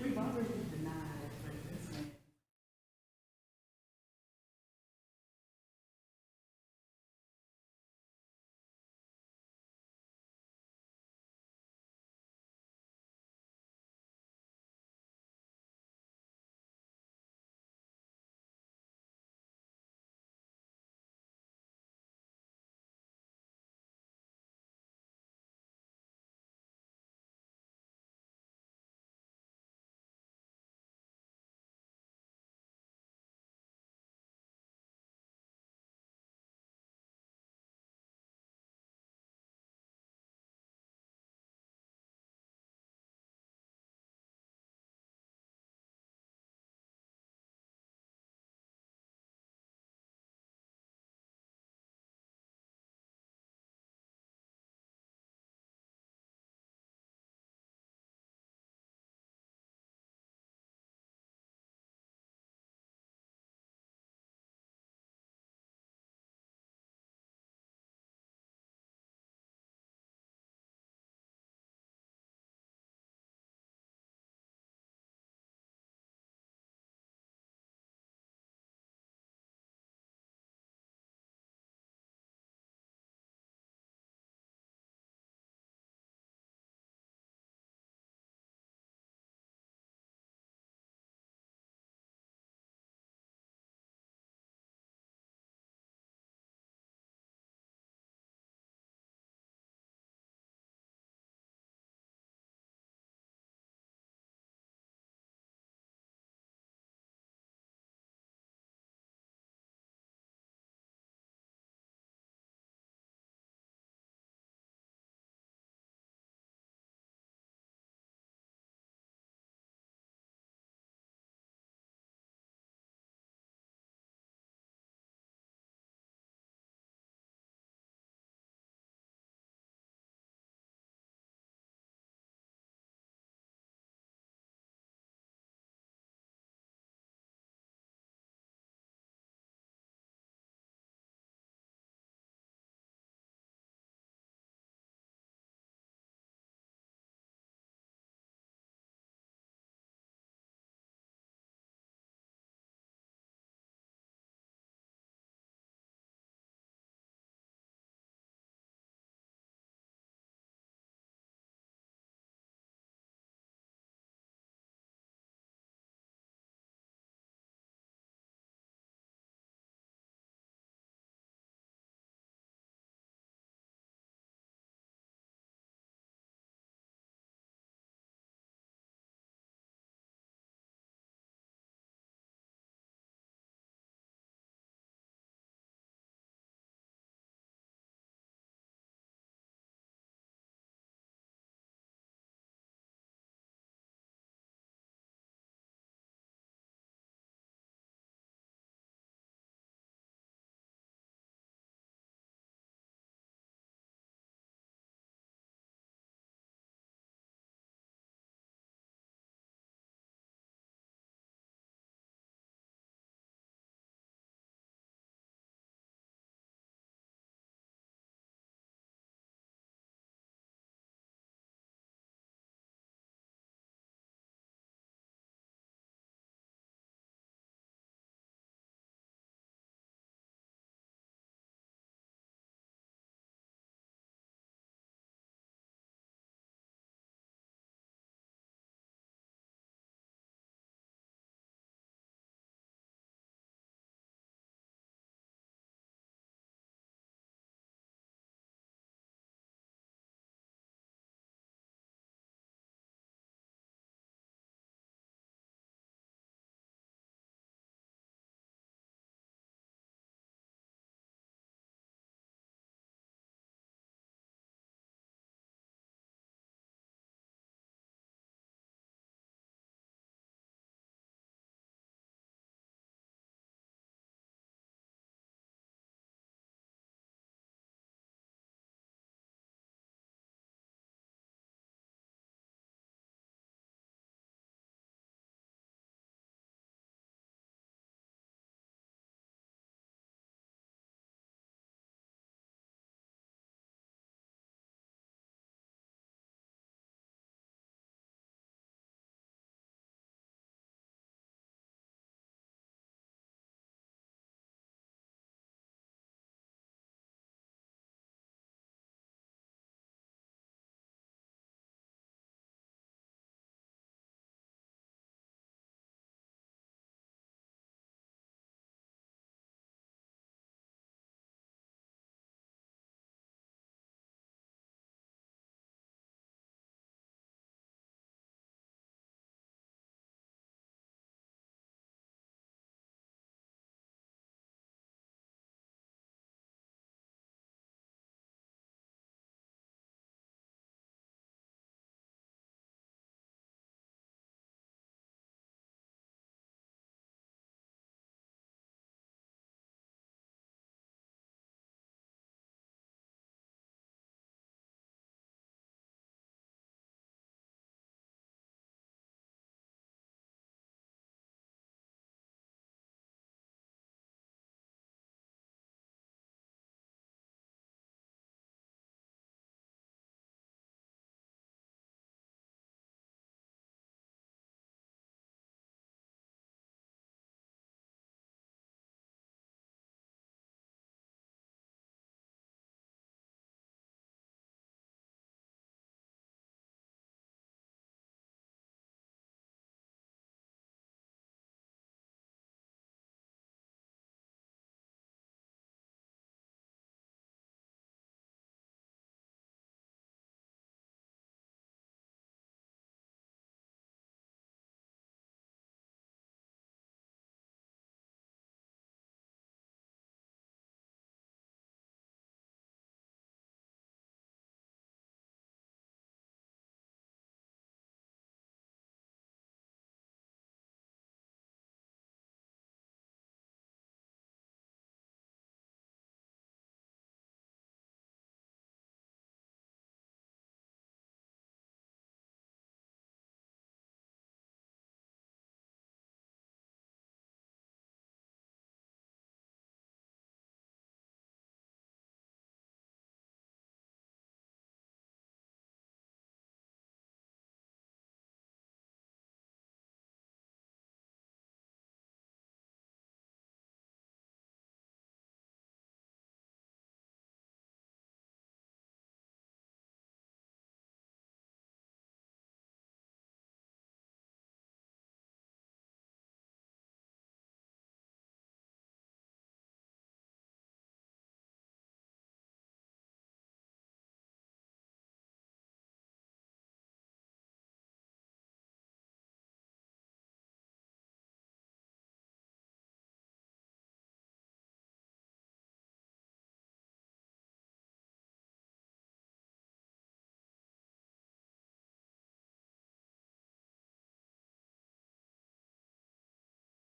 We've already denied, but this one.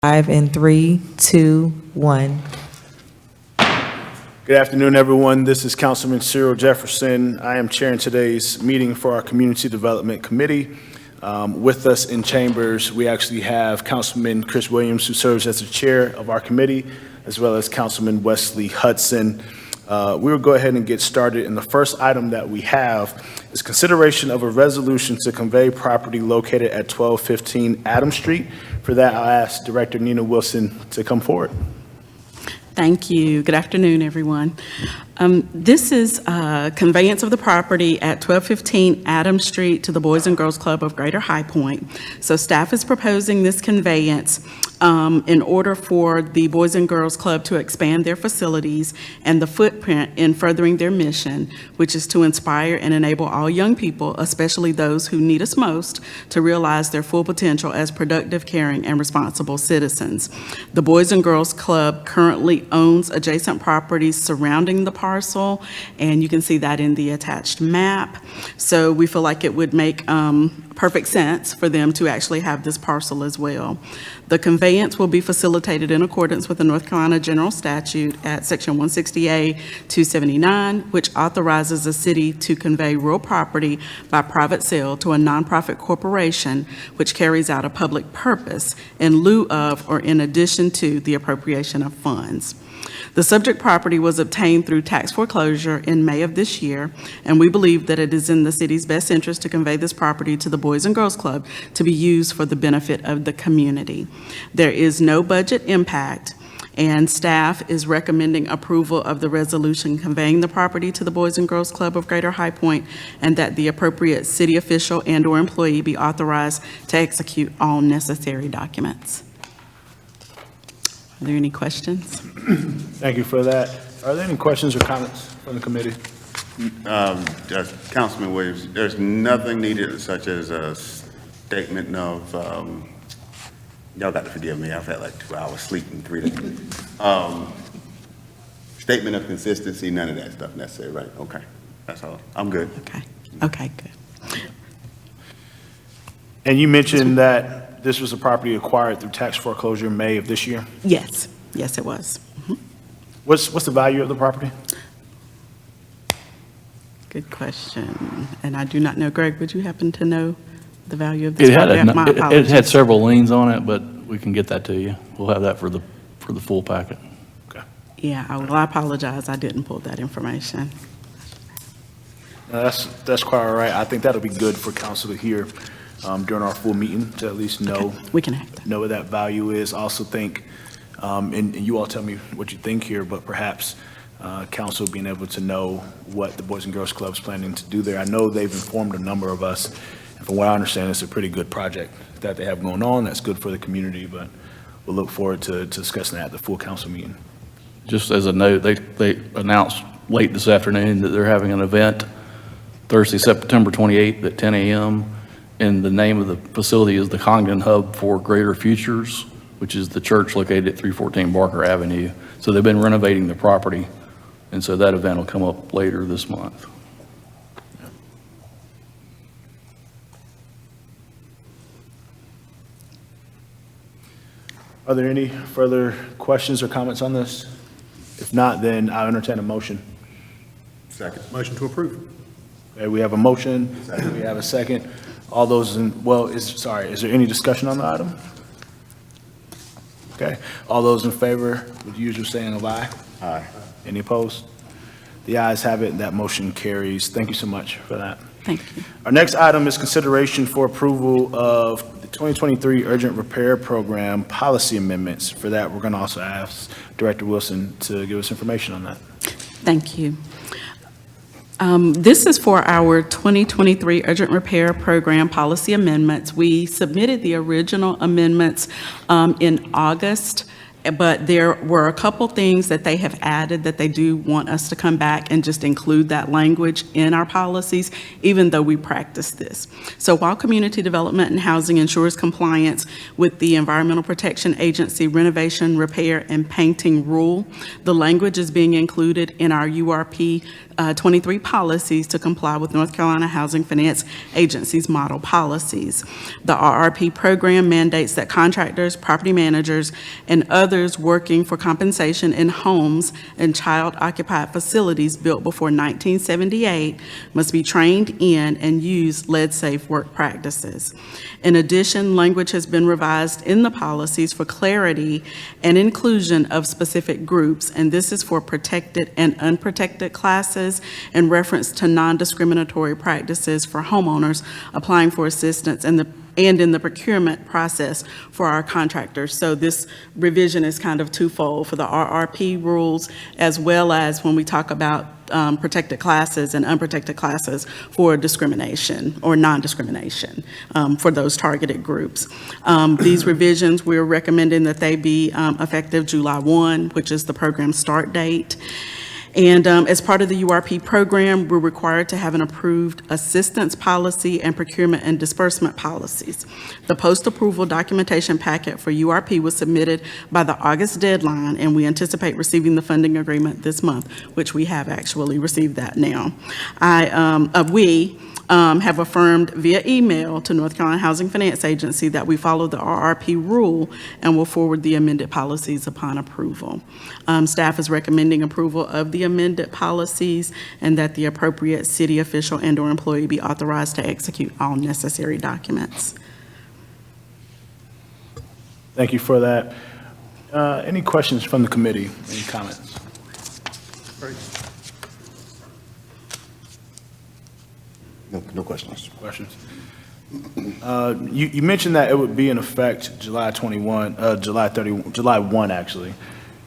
5 in 3, 2, 1. Good afternoon, everyone. This is Councilman Cyril Jefferson. I am chairing today's meeting for our Community Development Committee. With us in chambers, we actually have Councilman Chris Williams, who serves as the chair of our committee, as well as Councilman Wesley Hudson. We will go ahead and get started. And the first item that we have is consideration of a resolution to convey property located at 1215 Adams Street. For that, I'll ask Director Nina Wilson to come forward. Thank you. Good afternoon, everyone. This is conveyance of the property at 1215 Adams Street to the Boys and Girls Club of Greater High Point. So staff is proposing this conveyance in order for the Boys and Girls Club to expand their facilities and the footprint in furthering their mission, which is to inspire and enable all young people, especially those who need us most, to realize their full potential as productive, caring, and responsible citizens. The Boys and Girls Club currently owns adjacent properties surrounding the parcel, and you can see that in the attached map. So we feel like it would make perfect sense for them to actually have this parcel as well. The conveyance will be facilitated in accordance with the North Carolina General Statute at Section 160A 279, which authorizes the city to convey real property by private sale to a nonprofit corporation which carries out a public purpose in lieu of or in addition to the appropriation of funds. The subject property was obtained through tax foreclosure in May of this year, and we believe that it is in the city's best interest to convey this property to the Boys and Girls Club to be used for the benefit of the community. There is no budget impact, and staff is recommending approval of the resolution conveying the property to the Boys and Girls Club of Greater High Point, and that the appropriate city official and/or employee be authorized to execute all necessary documents. Are there any questions? Thank you for that. Are there any questions or comments from the committee? Councilman Williams, there's nothing needed such as a statement of, y'all got to forgive me, I've had like 2 hours sleep in 3 days. Statement of consistency, none of that stuff necessary, right? Okay, that's all. I'm good. Okay, good. And you mentioned that this was a property acquired through tax foreclosure in May of this year. Yes, it was. What's the value of the property? Good question. And I do not know, Greg, would you happen to know the value of this It property? My had apologies. several liens on it, but we can get that to you. We'll have that for the full packet. Okay. Yeah, I apologize, I didn't pull that information. No, that's quite all right. I think that'll be good for council to hear during our full meeting, to at least know We can have that. know what that value is. I also think, and you all tell me what you think here, but perhaps council being able to know what the Boys and Girls Club's planning to do there. I know they've informed a number of us, and from what I understand, it's a pretty good project that they have going on. That's good for the community, but we'll look forward to discussing that at the full council meeting. Just as a note, they announced late this afternoon that they're having an event Thursday, September 28th at 10 a.m. And the name of the facility is the Congdon Hub for Greater Futures, which is the church located at 314 Barker Avenue. So they've been renovating the property, and so that event will come up later this month. Are there any further questions or comments on this? If not, then I'll entertain a motion. Second. Motion to approve. Okay, we have a motion, we have a second. All those is there any discussion on the item? Okay, all those in favor, with the usual saying of aye? Aye. Any opposed? The ayes have it, and that motion carries. Thank you so much for that. Thank you. Our next item is consideration for approval of the 2023 Urgent Repair Program policy amendments. For that, we're going to also ask Director Wilson to give us information on that. Thank you. This is for our 2023 Urgent Repair Program policy amendments. We submitted the original amendments in August, But there were a couple things that they have added that they do want us to come back and just include that language in our policies, even though we practice this. So while Community Development and Housing ensures compliance with the Environmental Protection Agency renovation, repair, and painting rule, the language is being included in our URP 23 policies to comply with North Carolina Housing Finance Agency's model policies. The RRP program mandates that contractors, property managers, and others working for compensation in homes and child-occupied facilities built before 1978 must be trained in and use lead-safe work practices. In addition, language has been revised in the policies for clarity and inclusion of specific groups, and this is for protected and unprotected classes in reference to non-discriminatory practices for homeowners applying for assistance and in the procurement process for our contractors. So this revision is kind of twofold for the RRP rules, as well as when we talk about protected classes and unprotected classes for discrimination or non-discrimination for those targeted groups. These revisions, we're recommending that they be effective July 1, which is the program start date. And as part of the URP program, we're required to have an approved assistance policy and procurement and disbursement policies. The post-approval documentation packet for URP was submitted by the August deadline, and we anticipate receiving the funding agreement this month, which we have actually received that now. We have affirmed via email to North Carolina Housing Finance Agency that we follow the RRP rule and will forward the amended policies upon approval. Staff is recommending approval of the amended policies and that the appropriate city official and/or employee be authorized to execute all necessary documents. Thank you for that. Any questions from the committee? Any comments? No questions. Questions? You mentioned that it would be in effect July 1, actually.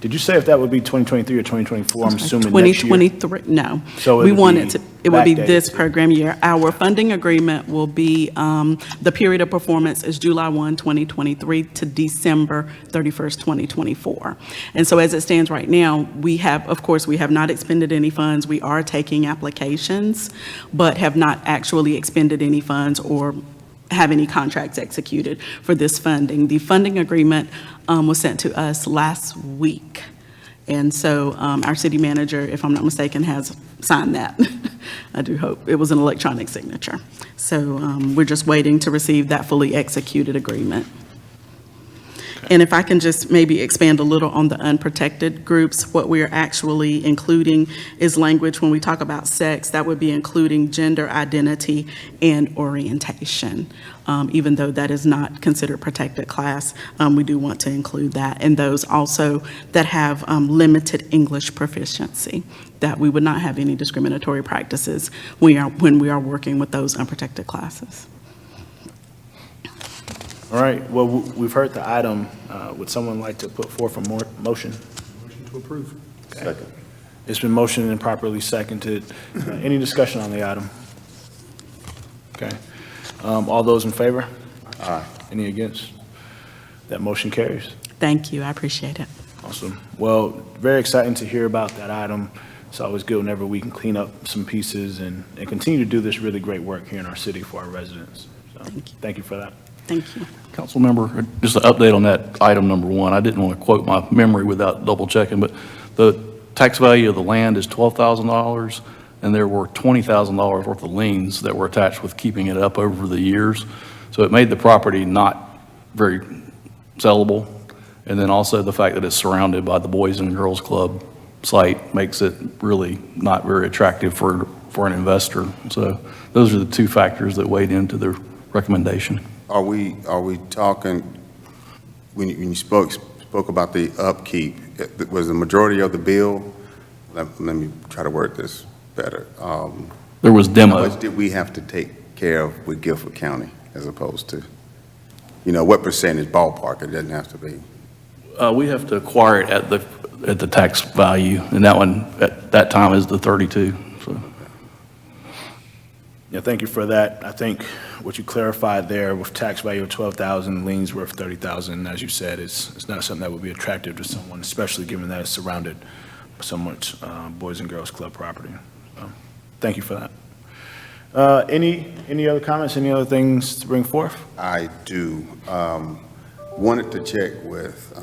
Did you say if that would be 2023 or 2024? I'm assuming next year. 2023, no. So it We would want be it to, it would be backdated this to- program year. Our funding agreement will be, the period of performance is July 1, 2023 to December 31st, 2024. And so as it stands right now, we have, of course, we have not expended any funds. We are taking applications, but have not actually expended any funds or have any contracts executed for this funding. The funding agreement was sent to us last week. And so our city manager, if I'm not mistaken, has signed that. I do hope. It was an electronic signature. So we're just waiting to receive that fully executed agreement. And if I can just maybe expand a little on the unprotected groups, what we're actually including is language when we talk about sex, that would be including gender identity and orientation. Even though that is not considered protected class, we do want to include that. And those also that have limited English proficiency, that we would not have any discriminatory practices when we are working with those unprotected classes. All right, well, we've heard the item. Would someone like to put forth a motion? Motion to approve. Second. It's been motioned and properly seconded. Any discussion on the item? Okay. All those in favor? Aye. Any against? That motion carries. Thank you, I appreciate it. Awesome. Well, very exciting to hear about that item. It's always good whenever we can clean up some pieces and continue to do this really great work here in our city for our residents. So, thank you for that. Thank you. Council member, just an update on that item number one. I didn't want to quote my memory without double checking, but the tax value of the land is $12,000, and there were $20,000 worth of liens that were attached with keeping it up over the years. So it made the property not very sellable. And then also the fact that it's surrounded by the Boys and Girls Club site makes it really not very attractive for an investor. So those are the two factors that weighed into the recommendation. Are we talking, when you spoke about the upkeep, was the majority of the bill, let me try to word this better. There was How demo. much did we have to take care of with Guilford County as opposed to, what percentage ballpark? It doesn't have to be. We have to acquire it at the tax value, and that one, at that time, is the 32, so. Yeah, thank you for that. I think what you clarified there with tax value of 12,000, liens worth 30,000, as you said, it's not something that would be attractive to someone, especially given that it's surrounded by so much Boys and Girls Club property. So, thank you for that. Any other comments, any other things to bring forth? I do. Wanted to check with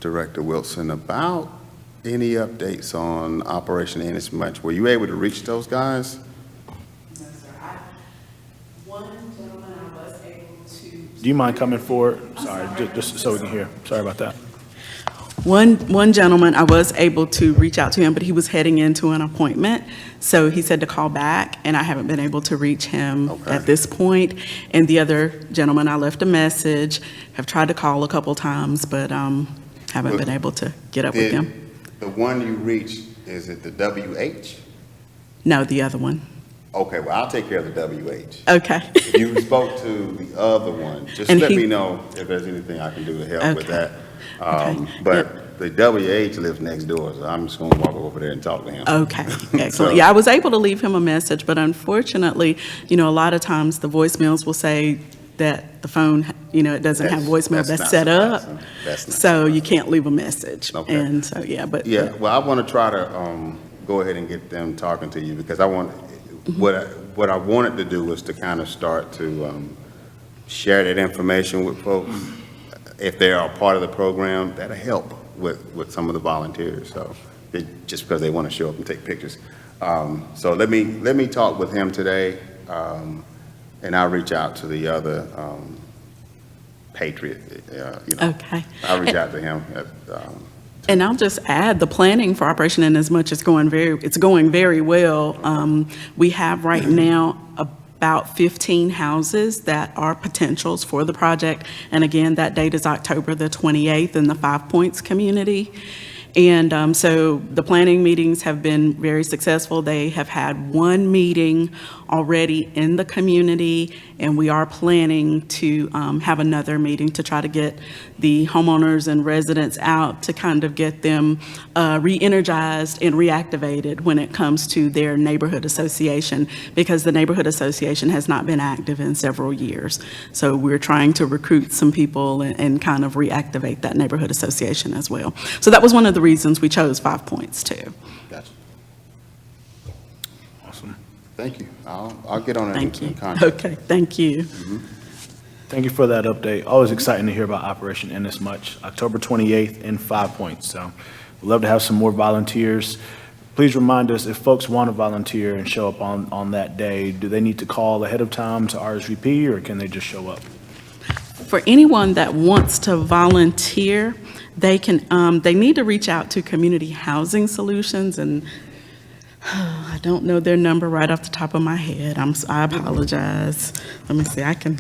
Director Wilson about any updates on Operation Inasmuch. Were you able to reach those guys? No, sir. One gentleman I was able to. Do you mind coming forward? Sorry, just so we can hear. Sorry about that. One gentleman, I was able to reach out to him, but he was heading into an appointment. So he said to call back, and I haven't been able to reach him at this point. And the other gentleman, I left a message, have tried to call a couple times, but haven't been able to get up with him. The one you reached, is it the WH? No, the other one. Okay, well, I'll take care of the WH. Okay. If you spoke to the other one, just And let he- me know if there's anything I can do to help with Okay. that. Okay. But the WH lives next door, so I'm just gonna walk over there and talk to him. Okay, excellent. So- Yeah, I was able to leave him a message, but unfortunately, a lot of times the voicemails will say that the phone, it doesn't have voicemail that's not set up. surprising. That's not So you can't leave a message. Okay. And so, yeah, but. Yeah, well, I want to try to go ahead and get them talking to you, because I want, what I wanted to do was to kind of start to share that information with folks. If they are a part of the program, that'll help with some of the volunteers, so, just because they want to show up and take pictures. So let me talk with him today, and I'll reach out to the other Patriot, Okay. I'll reach out to him. And I'll just add, the planning for Operation Inasmuch is going very well. We have right now about 15 houses that are potentials for the project. And again, that date is October the 28th in the Five Points community. And so the planning meetings have been very successful. They have had one meeting already in the community, and we are planning to have another meeting to try to get the homeowners and residents out to kind of get them re-energized and reactivated when it comes to their neighborhood association, because the neighborhood association has not been active in several years. So we're trying to recruit some people and kind of reactivate that neighborhood association as well. So that was one of the reasons we chose 5 Points too. Gotcha. Awesome. Thank you. I'll get on it Thank you. in contact. Okay, thank you. Thank you for that update. Always exciting to hear about Operation Inasmuch, October 28th in 5 Points. So we'd love to have some more volunteers. Please remind us, if folks want to volunteer and show up on that day, do they need to call ahead of time to RSVP, or can they just show up? For anyone that wants to volunteer, they need to reach out to Community Housing Solutions, and I don't know their number right off the top of my head. I apologize. Let me see, I can.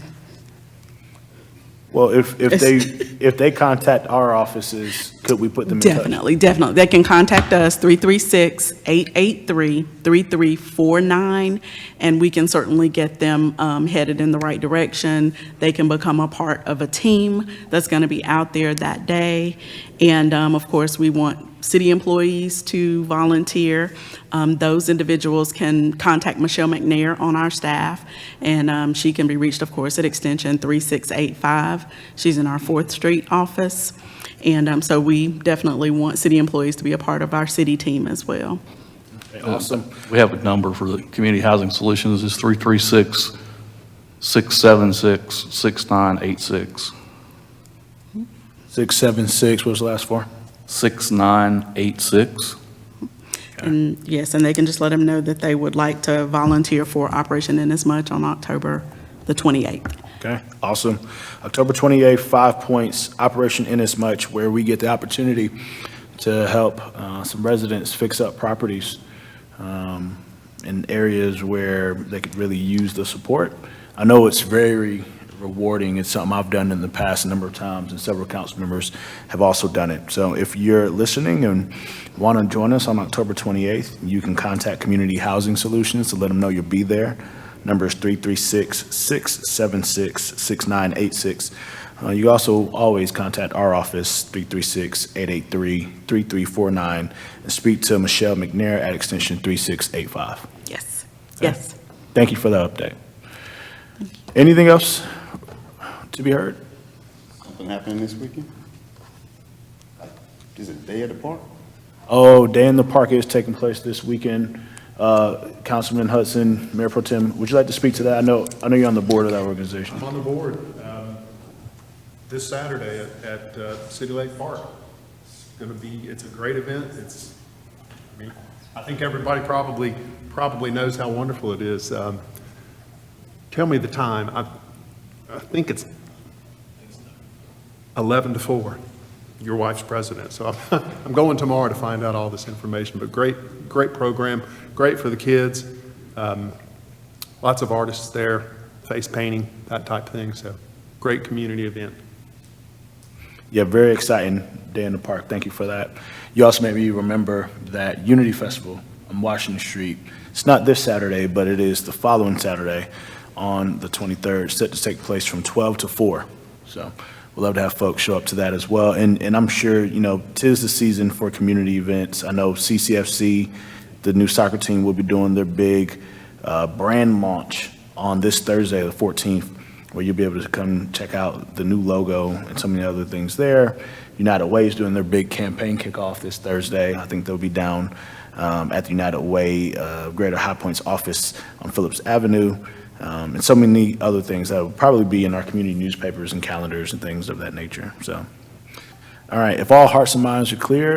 Well, if they contact our offices, could we put them in touch? Definitely. They can contact us, 336-883-3349, and we can certainly get them headed in the right direction. They can become a part of a team that's going to be out there that day. And of course, we want city employees to volunteer. Those individuals can contact Michelle McNair on our staff, and she can be reached, of course, at extension 3685. She's in our 4th Street office. And so we definitely want city employees to be a part of our city team as well. Okay, awesome. We have a number for the Community Housing Solutions, it's 336-676-6986. 676, what was the last four? 6986. And yes, and they can just let them know that they would like to volunteer for Operation Inasmuch on October the 28th. Okay, awesome. October 28th, 5 Points, Operation Inasmuch, where we get the opportunity to help some residents fix up properties in areas where they could really use the support. I know it's very rewarding. It's something I've done in the past a number of times, and several council members have also done it. So if you're listening and want to join us on October 28th, you can contact Community Housing Solutions to let them know you'll be there. Number is 336-676-6986. You also always contact our office, 336-883-3349, and speak to Michelle McNair at extension 3685. Yes, yes. thank you for the update. Anything else to be heard? Something happening this weekend? Is it Day at the Park? Oh, Day in the Park is taking place this weekend. Councilman Hudson, Mayor Pro Tem, would you like to speak to that? I know you're on the board of that organization. I'm on the board this Saturday at City Lake Park. It's a great event. I think everybody probably knows how wonderful it is. Tell me the time. I think it's 11 to 4. Your wife's president. So I'm going tomorrow to find out all this information, but great program, great for the kids. Lots of artists there, face painting, that type of thing. So great community event. Yeah, very exciting Day in the Park. Thank you for that. You also made me remember that Unity Festival on Washington Street. It's not this Saturday, but it is the following Saturday on the 23rd, set to take place from 12 to 4. So we'd love to have folks show up to that as well. And I'm sure, 'tis the season for community events. I know CCFC, the new soccer team, will be doing their big brand launch on this Thursday, the 14th, where you'll be able to come check out the new logo and some of the other things there. United Way is doing their big campaign kickoff this Thursday. I think they'll be down at the United Way Greater High Points office on Phillips Avenue. And so many other things that will probably be in our community newspapers and calendars and things of that nature. So, all right, if all hearts and minds are clear,